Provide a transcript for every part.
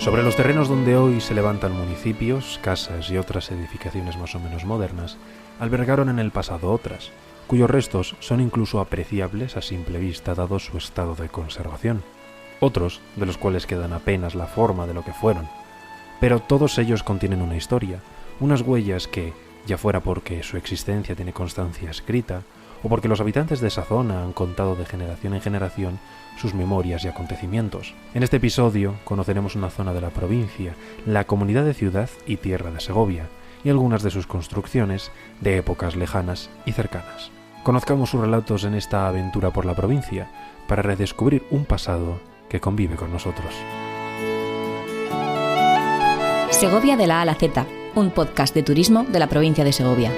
Sobre los terrenos donde hoy se levantan municipios, casas y otras edificaciones más o menos modernas, albergaron en el pasado otras, cuyos restos son incluso apreciables a simple vista dado su estado de conservación. Otros, de los cuales quedan apenas la forma de lo que fueron. Pero todos ellos contienen una historia, unas huellas que, ya fuera porque su existencia tiene constancia escrita, o porque los habitantes de esa zona han contado de generación en generación sus memorias y acontecimientos. En este episodio conoceremos una zona de la provincia, la comunidad de Ciudad y Tierra de Segovia, y algunas de sus construcciones de épocas lejanas y cercanas. Conozcamos sus relatos en esta aventura por la provincia, para redescubrir un pasado que convive con nosotros. Segovia de la A a la Z, un podcast de turismo de la provincia de Segovia.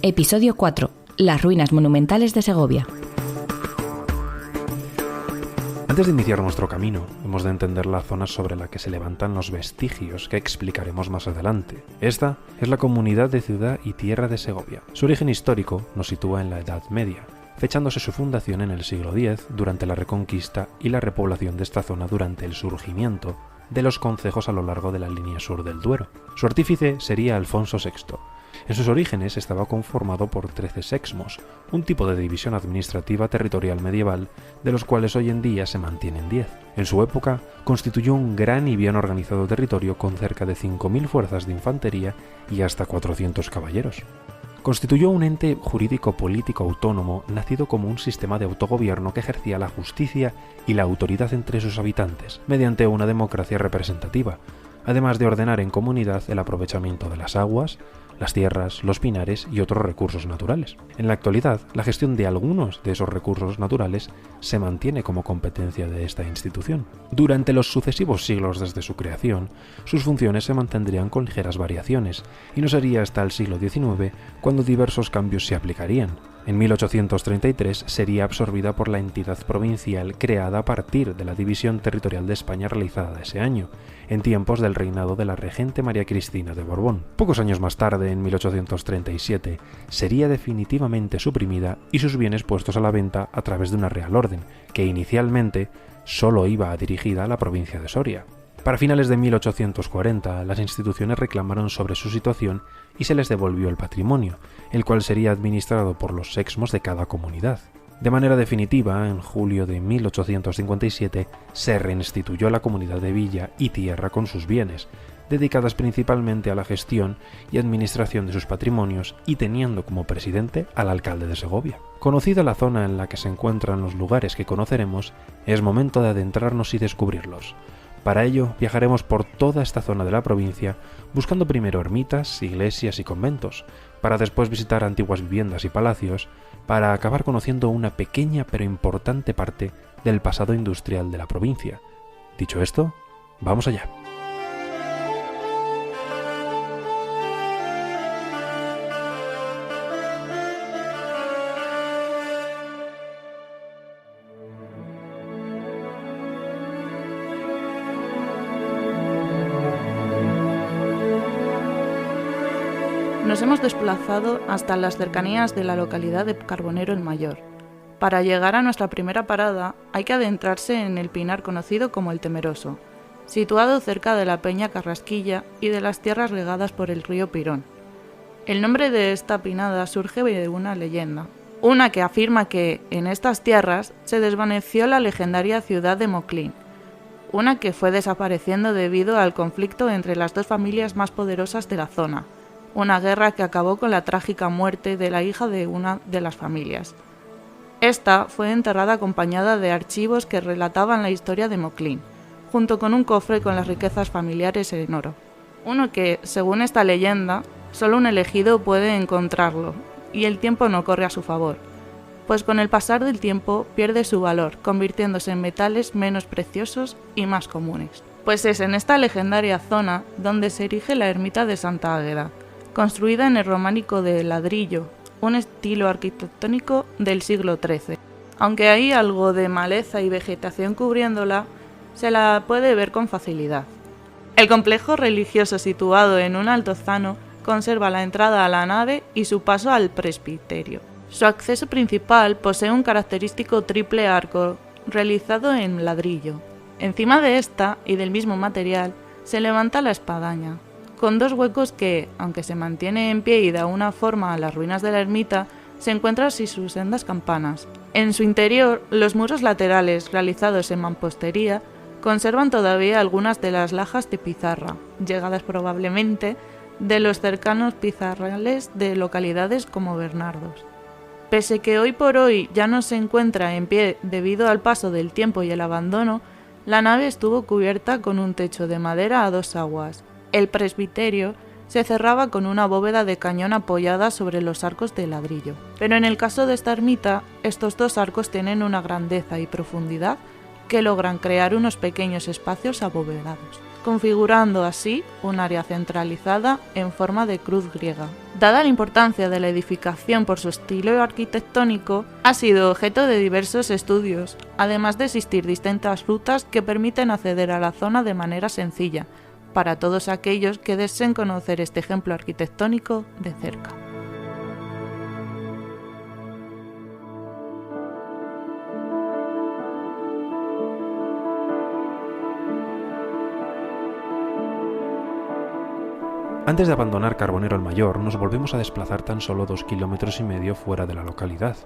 Episodio 4. Las ruinas monumentales de Segovia. Antes de iniciar nuestro camino, hemos de entender la zona sobre la que se levantan los vestigios que explicaremos más adelante. Esta es la comunidad de Ciudad y Tierra de Segovia. Su origen histórico nos sitúa en la Edad Media, fechándose su fundación en el siglo X durante la Reconquista y la repoblación de esta zona durante el surgimiento de los concejos a lo largo de la línea sur del Duero. Su artífice sería Alfonso VI. En sus orígenes estaba conformado por 13 sexmos, un tipo de división administrativa territorial medieval, de los cuales hoy en día se mantienen 10. En su época, constituyó un gran y bien organizado territorio con cerca de 5.000 fuerzas de infantería y hasta 400 caballeros. Constituyó un ente jurídico-político autónomo nacido como un sistema de autogobierno que ejercía la justicia y la autoridad entre sus habitantes, mediante una democracia representativa, además de ordenar en comunidad el aprovechamiento de las aguas, las tierras, los pinares y otros recursos naturales. En la actualidad, la gestión de algunos de esos recursos naturales se mantiene como competencia de esta institución. Durante los sucesivos siglos desde su creación, sus funciones se mantendrían con ligeras variaciones, y no sería hasta el siglo XIX cuando diversos cambios se aplicarían. En 1833 sería absorbida por la entidad provincial creada a partir de la división territorial de España realizada ese año, en tiempos del reinado de la regente María Cristina de Borbón. Pocos años más tarde, en 1837, sería definitivamente suprimida y sus bienes puestos a la venta a través de una real orden, que inicialmente solo iba dirigida a la provincia de Soria. Para finales de 1840, las instituciones reclamaron sobre su situación y se les devolvió el patrimonio, el cual sería administrado por los sexmos de cada comunidad. De manera definitiva, en julio de 1857, se reinstituyó la comunidad de Villa y Tierra con sus bienes, dedicadas principalmente a la gestión y administración de sus patrimonios y teniendo como presidente al alcalde de Segovia. Conocida la zona en la que se encuentran los lugares que conoceremos, es momento de adentrarnos y descubrirlos. Para ello, viajaremos por toda esta zona de la provincia, buscando primero ermitas, iglesias y conventos, para después visitar antiguas viviendas y palacios, para acabar conociendo una pequeña pero importante parte del pasado industrial de la provincia. Dicho esto, vamos allá. Nos hemos desplazado hasta las cercanías de la localidad de Carbonero el Mayor. Para llegar a nuestra primera parada hay que adentrarse en el pinar conocido como el Temeroso, situado cerca de la Peña Carrasquilla y de las tierras regadas por el río Pirón. El nombre de esta pinada surge de una leyenda, una que afirma que en estas tierras se desvaneció la legendaria ciudad de Moclín, una que fue desapareciendo debido al conflicto entre las dos familias más poderosas de la zona, una guerra que acabó con la trágica muerte de la hija de una de las familias. Esta fue enterrada acompañada de archivos que relataban la historia de Moclín, junto con un cofre con las riquezas familiares en oro. Uno que, según esta leyenda, solo un elegido puede encontrarlo, y el tiempo no corre a su favor, pues con el pasar del tiempo pierde su valor, convirtiéndose en metales menos preciosos y más comunes. Pues es en esta legendaria zona donde se erige la ermita de Santa Águeda, construida en el románico de ladrillo, un estilo arquitectónico del siglo XIII. Aunque hay algo de maleza y vegetación cubriéndola, se la puede ver con facilidad. El complejo religioso situado en un altozano conserva la entrada a la nave y su paso al presbiterio. Su acceso principal posee un característico triple arco realizado en ladrillo. Encima de esta, y del mismo material, se levanta la espadaña, con dos huecos que, aunque se mantiene en pie y da una forma a las ruinas de la ermita, se encuentran sin sus sendas campanas. En su interior, los muros laterales, realizados en mampostería, conservan todavía algunas de las lajas de pizarra, llegadas probablemente de los cercanos pizarrales de localidades como Bernardos. Pese que hoy por hoy ya no se encuentra en pie debido al paso del tiempo y el abandono, la nave estuvo cubierta con un techo de madera a dos aguas. El presbiterio se cerraba con una bóveda de cañón apoyada sobre los arcos de ladrillo. Pero en el caso de esta ermita, estos dos arcos tienen una grandeza y profundidad que logran crear unos pequeños espacios abovedados, configurando así un área centralizada en forma de cruz griega. Dada la importancia de la edificación por su estilo arquitectónico, ha sido objeto de diversos estudios, además de existir distintas rutas que permiten acceder a la zona de manera sencilla, para todos aquellos que deseen conocer este ejemplo arquitectónico de cerca. Antes de abandonar Carbonero el Mayor, nos volvemos a desplazar tan solo 2,5 kilómetros fuera de la localidad.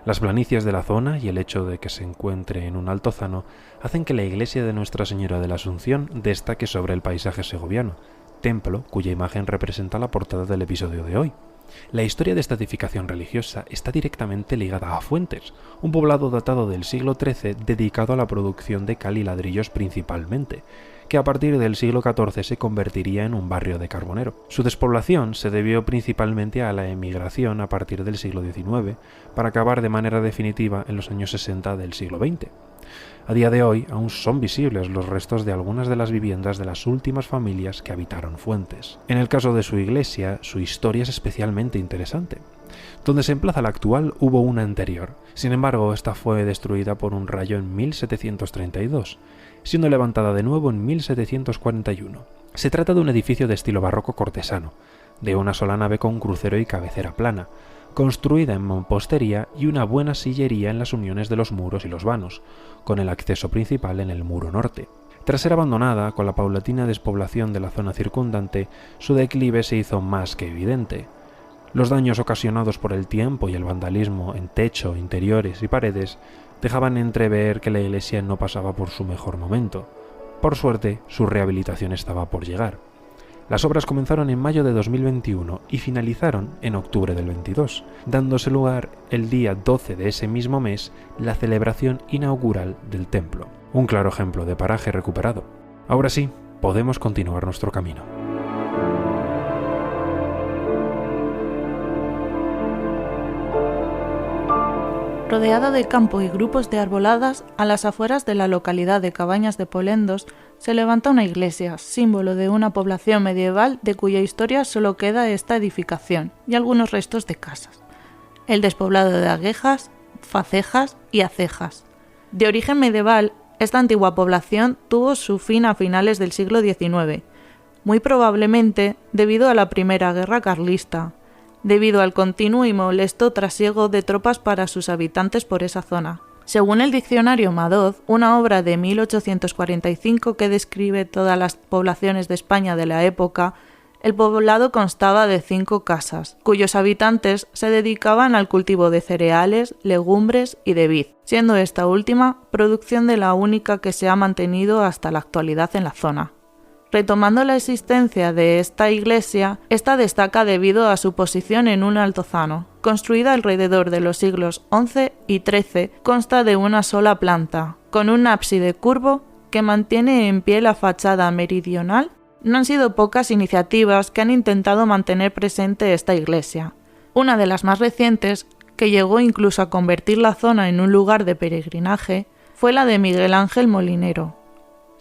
Las planicies de la zona y el hecho de que se encuentre en un altozano hacen que la iglesia de Nuestra Señora de la Asunción destaque sobre el paisaje segoviano, templo cuya imagen representa la portada del episodio de hoy. La historia de esta edificación religiosa está directamente ligada a Fuentes, un poblado datado del siglo XIII dedicado a la producción de cal y ladrillos principalmente, que a partir del siglo XIV se convertiría en un barrio de Carbonero. Su despoblación se debió principalmente a la emigración a partir del siglo XIX, para acabar de manera definitiva en los años 60 del siglo XX. A día de hoy aún son visibles los restos de algunas de las viviendas de las últimas familias que habitaron Fuentes. En el caso de su iglesia, su historia es especialmente interesante. Donde se emplaza la actual hubo una anterior, sin embargo esta fue destruida por un rayo en 1732, siendo levantada de nuevo en 1741. Se trata de un edificio de estilo barroco cortesano, de una sola nave con crucero y cabecera plana, construida en mampostería y una buena sillería en las uniones de los muros y los vanos, con el acceso principal en el muro norte. Tras ser abandonada, con la paulatina despoblación de la zona circundante, su declive se hizo más que evidente. Los daños ocasionados por el tiempo y el vandalismo en techo, interiores y paredes dejaban entrever que la iglesia no pasaba por su mejor momento. Por suerte, su rehabilitación estaba por llegar. Las obras comenzaron en mayo de 2021 y finalizaron en octubre del 22, dándose lugar el día 12 de ese mismo mes la celebración inaugural del templo. Un claro ejemplo de paraje recuperado. Ahora sí, podemos continuar nuestro camino. Rodeada de campo y grupos de arboladas, a las afueras de la localidad de Cabañas de Polendos se levanta una iglesia, símbolo de una población medieval de cuya historia solo queda esta edificación y algunos restos de casas. El despoblado de Aguejas, Facejas y Acejas. De origen medieval, esta antigua población tuvo su fin a finales del siglo XIX, muy probablemente debido a la Primera Guerra Carlista, debido al continuo y molesto trasiego de tropas para sus habitantes por esa zona. Según el diccionario Madoz, una obra de 1845 que describe todas las poblaciones de España de la época, el poblado constaba de 5 casas, cuyos habitantes se dedicaban al cultivo de cereales, legumbres y de vid, siendo esta última producción de la única que se ha mantenido hasta la actualidad en la zona. Retomando la existencia de esta iglesia, esta destaca debido a su posición en un altozano. Construida alrededor de los siglos XI y XIII, consta de una sola planta, con un ábside curvo que mantiene en pie la fachada meridional. No han sido pocas iniciativas que han intentado mantener presente esta iglesia. Una de las más recientes, que llegó incluso a convertir la zona en un lugar de peregrinaje, fue la de Miguel Ángel Molinero.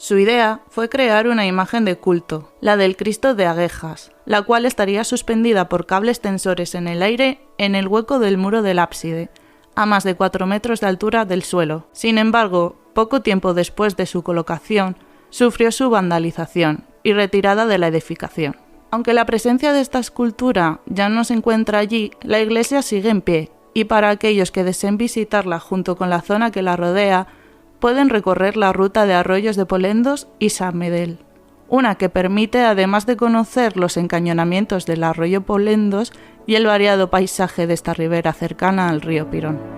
Su idea fue crear una imagen de culto, la del Cristo de Aguejas, la cual estaría suspendida por cables tensores en el aire en el hueco del muro del ábside, a más de 4 metros de altura del suelo. Sin embargo, poco tiempo después de su colocación, sufrió su vandalización y retirada de la edificación. Aunque la presencia de esta escultura ya no se encuentra allí, la iglesia sigue en pie, y para aquellos que deseen visitarla junto con la zona que la rodea, pueden recorrer la ruta de Arroyos de Polendos y San Medel, una que permite, además de conocer los encañonamientos del arroyo Polendos y el variado paisaje de esta ribera cercana al río Pirón.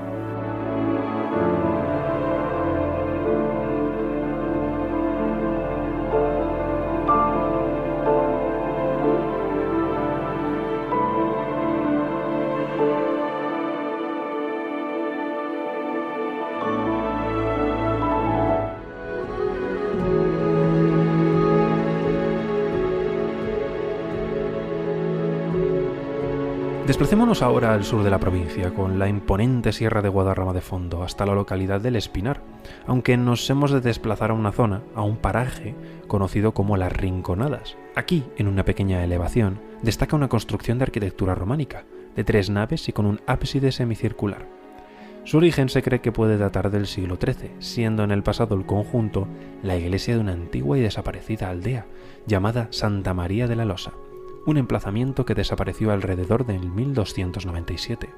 Desplacémonos ahora al sur de la provincia, con la imponente Sierra de Guadarrama de fondo, hasta la localidad del Espinar, aunque nos hemos de desplazar a una zona, a un paraje, conocido como Las Rinconadas. Aquí, en una pequeña elevación, destaca una construcción de arquitectura románica, de 3 naves y con un ábside semicircular. Su origen se cree que puede datar del siglo XIII, siendo en el pasado el conjunto la iglesia de una antigua y desaparecida aldea, llamada Santa María de la Losa, un emplazamiento que desapareció alrededor del 1297.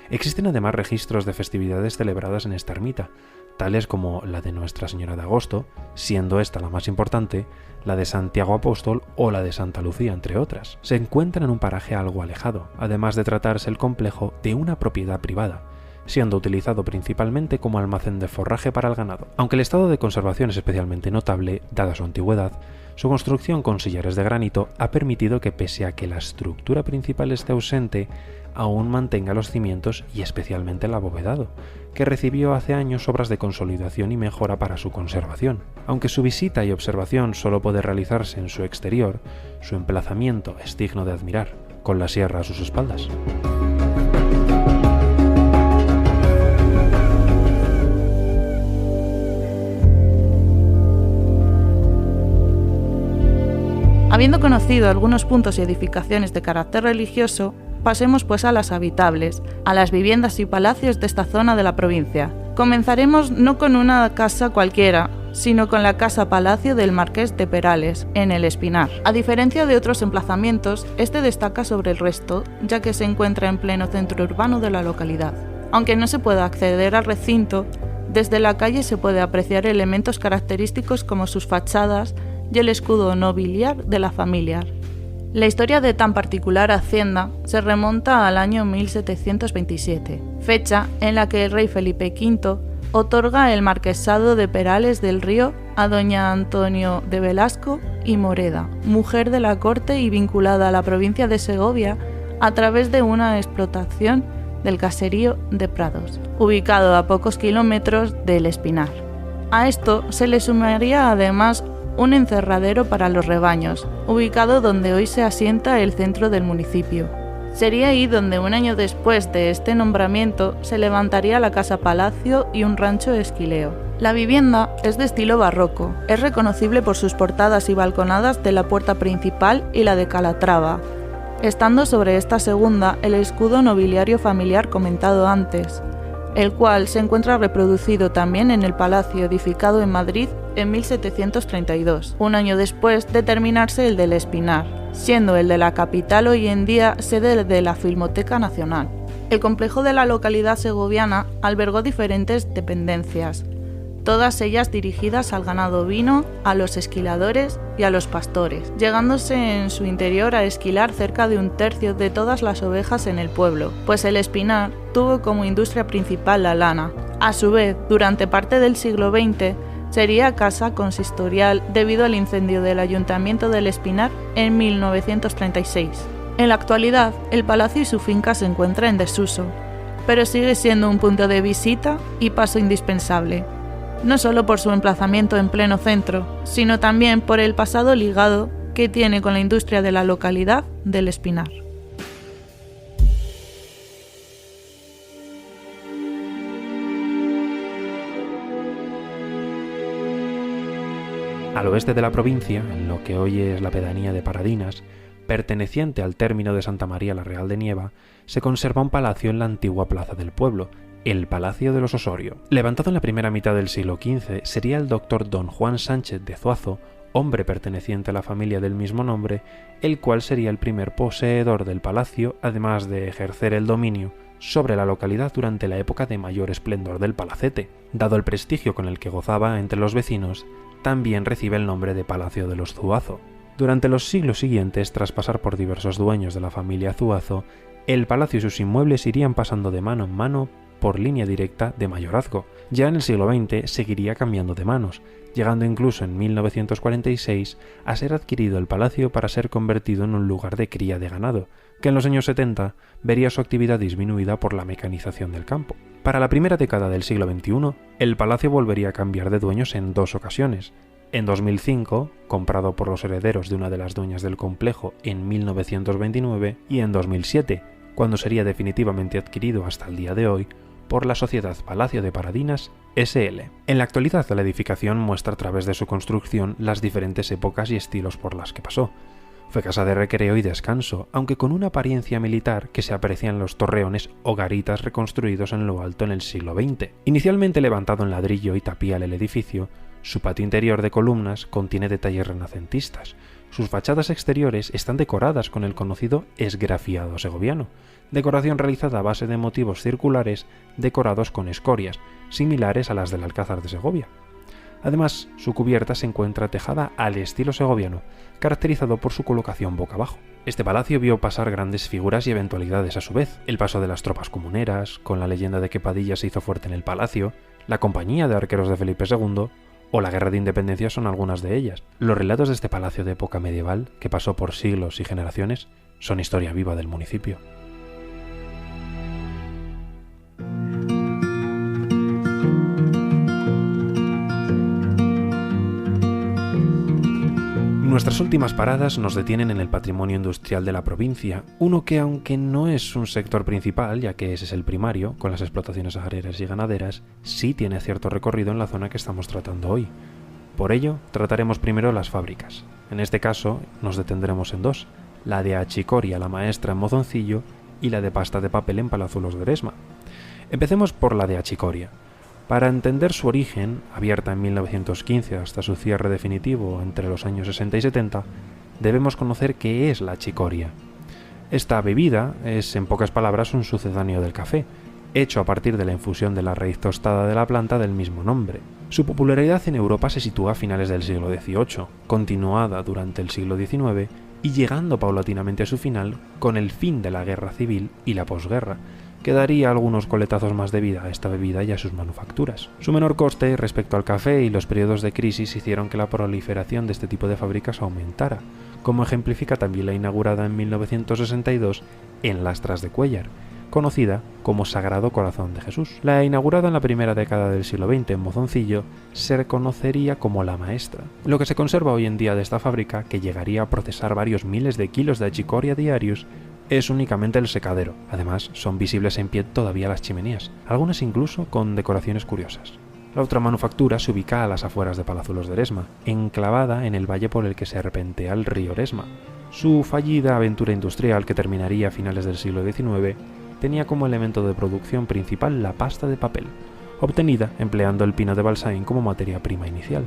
Existen además registros de festividades celebradas en esta ermita, tales como la de Nuestra Señora de Agosto, siendo esta la más importante, la de Santiago Apóstol o la de Santa Lucía, entre otras. Se encuentran en un paraje algo alejado, además de tratarse el complejo de una propiedad privada, siendo utilizado principalmente como almacén de forraje para el ganado. Aunque el estado de conservación es especialmente notable, dada su antigüedad, su construcción con sillares de granito ha permitido que, pese a que la estructura principal esté ausente, aún mantenga los cimientos y especialmente el abovedado, que recibió hace años obras de consolidación y mejora para su conservación. Aunque su visita y observación solo puede realizarse en su exterior, su emplazamiento es digno de admirar, con la sierra a sus espaldas. Habiendo conocido algunos puntos y edificaciones de carácter religioso, pasemos pues a las habitables, a las viviendas y palacios de esta zona de la provincia. Comenzaremos no con una casa cualquiera, sino con la casa-palacio del Marqués de Perales, en el Espinar. A diferencia de otros emplazamientos, este destaca sobre el resto, ya que se encuentra en pleno centro urbano de la localidad. Aunque no se pueda acceder al recinto, desde la calle se puede apreciar elementos característicos como sus fachadas y el escudo nobiliar de la familia. La historia de tan particular hacienda se remonta al año 1727, fecha en la que el rey Felipe V otorga el marquesado de Perales del Río a doña Antonio de Velasco y Moreda, mujer de la corte y vinculada a la provincia de Segovia a través de una explotación del caserío de Prados, ubicado a pocos kilómetros del Espinar. A esto se le sumaría además un encerradero para los rebaños, ubicado donde hoy se asienta el centro del municipio. Sería ahí donde un año después de este nombramiento se levantaría la casa-palacio y un rancho esquileo. La vivienda es de estilo barroco, es reconocible por sus portadas y balconadas de la puerta principal y la de Calatrava, estando sobre esta segunda el escudo nobiliario familiar comentado antes, el cual se encuentra reproducido también en el palacio edificado en Madrid en 1732, un año después de terminarse el del Espinar, siendo el de la capital hoy en día sede de la Filmoteca Nacional. El complejo de la localidad segoviana albergó diferentes dependencias, todas ellas dirigidas al ganado ovino, a los esquiladores y a los pastores, llegándose en su interior a esquilar cerca de 1/3 de todas las ovejas en el pueblo, pues el Espinar tuvo como industria principal la lana. A su vez, durante parte del siglo XX, sería casa consistorial debido al incendio del Ayuntamiento del Espinar en 1936. En la actualidad, el palacio y su finca se encuentran en desuso, pero sigue siendo un punto de visita y paso indispensable, no solo por su emplazamiento en pleno centro, sino también por el pasado ligado que tiene con la industria de la localidad del Espinar. Al oeste de la provincia, en lo que hoy es la pedanía de Paradinas, perteneciente al término de Santa María la Real de Nieva, se conserva un palacio en la antigua plaza del pueblo, el Palacio de los Osorio. Levantado en la primera mitad del siglo XV, sería el doctor don Juan Sánchez de Zuazo, hombre perteneciente a la familia del mismo nombre, el cual sería el primer poseedor del palacio, además de ejercer el dominio sobre la localidad durante la época de mayor esplendor del palacete. Dado el prestigio con el que gozaba entre los vecinos, también recibe el nombre de Palacio de los Zuazo. Durante los siglos siguientes, tras pasar por diversos dueños de la familia Zuazo, el palacio y sus inmuebles irían pasando de mano en mano por línea directa de mayorazgo. Ya en el siglo XX seguiría cambiando de manos, llegando incluso en 1946 a ser adquirido el palacio para ser convertido en un lugar de cría de ganado, que en los años 70 vería su actividad disminuida por la mecanización del campo. Para la primera década del siglo XXI, el palacio volvería a cambiar de dueños en 2 ocasiones. En 2005, comprado por los herederos de una de las dueñas del complejo en 1929, y en 2007, cuando sería definitivamente adquirido hasta el día de hoy por la Sociedad Palacio de Paradinas S.L. En la actualidad, la edificación muestra a través de su construcción las diferentes épocas y estilos por las que pasó. Fue casa de recreo y descanso, aunque con una apariencia militar que se aprecia en los torreones o garitas reconstruidos en lo alto en el siglo XX. Inicialmente levantado en ladrillo y tapial el edificio, su patio interior de columnas contiene detalles renacentistas. Sus fachadas exteriores están decoradas con el conocido esgrafiado segoviano, decoración realizada a base de motivos circulares decorados con escorias, similares a las del Alcázar de Segovia. Además, su cubierta se encuentra tejada al estilo segoviano, caracterizado por su colocación boca abajo. Este palacio vio pasar grandes figuras y eventualidades a su vez: el paso de las tropas comuneras, con la leyenda de que Padilla se hizo fuerte en el palacio, la compañía de arqueros de Felipe II, o la Guerra de Independencia son algunas de ellas. Los relatos de este palacio de época medieval, que pasó por siglos y generaciones, son historia viva del municipio. Nuestras últimas paradas nos detienen en el patrimonio industrial de la provincia, uno que, aunque no es un sector principal, ya que ese es el primario, con las explotaciones agrarias y ganaderas, sí tiene cierto recorrido en la zona que estamos tratando hoy. Por ello, trataremos primero las fábricas. En este caso, nos detendremos en 2, la de Achicoria la Maestra en Mozoncillo y la de Pasta de Papel en Palazuelos de Eresma. Empecemos por la de Achicoria. Para entender su origen, abierta en 1915 hasta su cierre definitivo entre los años 60 y 70, debemos conocer qué es la achicoria. Esta bebida es, en pocas palabras, un sucedáneo del café, hecho a partir de la infusión de la raíz tostada de la planta del mismo nombre. Su popularidad en Europa se sitúa a finales del siglo XVIII, continuada durante el siglo XIX y llegando paulatinamente a su final con el fin de la guerra civil y la posguerra, que daría algunos coletazos más de vida a esta bebida y a sus manufacturas. Su menor coste respecto al café y los periodos de crisis hicieron que la proliferación de este tipo de fábricas aumentara, como ejemplifica también la inaugurada en 1962 en Las Tras de Cuéllar, conocida como Sagrado Corazón de Jesús. La inaugurada en la primera década del siglo XX en Mozoncillo se reconocería como La Maestra. Lo que se conserva hoy en día de esta fábrica, que llegaría a procesar varios miles de kilos de achicoria diarios, es únicamente el secadero. Además, son visibles en pie todavía las chimeneas, algunas incluso con decoraciones curiosas. La otra manufactura se ubica a las afueras de Palazuelos de Eresma, enclavada en el valle por el que serpentea el río Eresma. Su fallida aventura industrial, que terminaría a finales del siglo XIX, tenía como elemento de producción principal la pasta de papel, obtenida empleando el pino de Balsaín como materia prima inicial.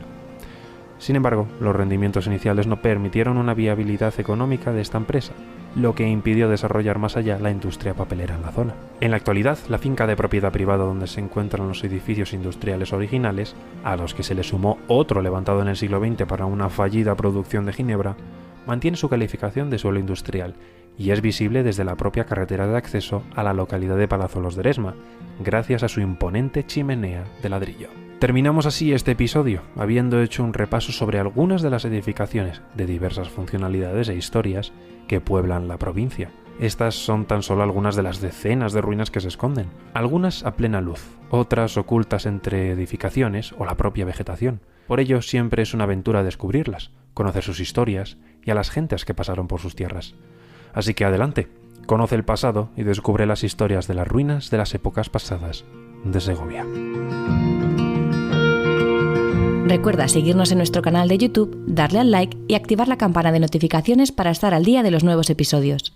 Sin embargo, los rendimientos iniciales no permitieron una viabilidad económica de esta empresa, lo que impidió desarrollar más allá la industria papelera en la zona. En la actualidad, la finca de propiedad privada donde se encuentran los edificios industriales originales, a los que se le sumó otro levantado en el siglo XX para una fallida producción de ginebra, mantiene su calificación de suelo industrial y es visible desde la propia carretera de acceso a la localidad de Palazuelos de Eresma, gracias a su imponente chimenea de ladrillo. Terminamos así este episodio, habiendo hecho un repaso sobre algunas de las edificaciones de diversas funcionalidades e historias que pueblan la provincia. Estas son tan solo algunas de las decenas de ruinas que se esconden, algunas a plena luz, otras ocultas entre edificaciones o la propia vegetación. Por ello siempre es una aventura descubrirlas, conocer sus historias y a las gentes que pasaron por sus tierras. Así que adelante, conoce el pasado y descubre las historias de las ruinas de las épocas pasadas de Segovia. Recuerda seguirnos en nuestro canal de YouTube, darle al like y activar la campana de notificaciones para estar al día de los nuevos episodios.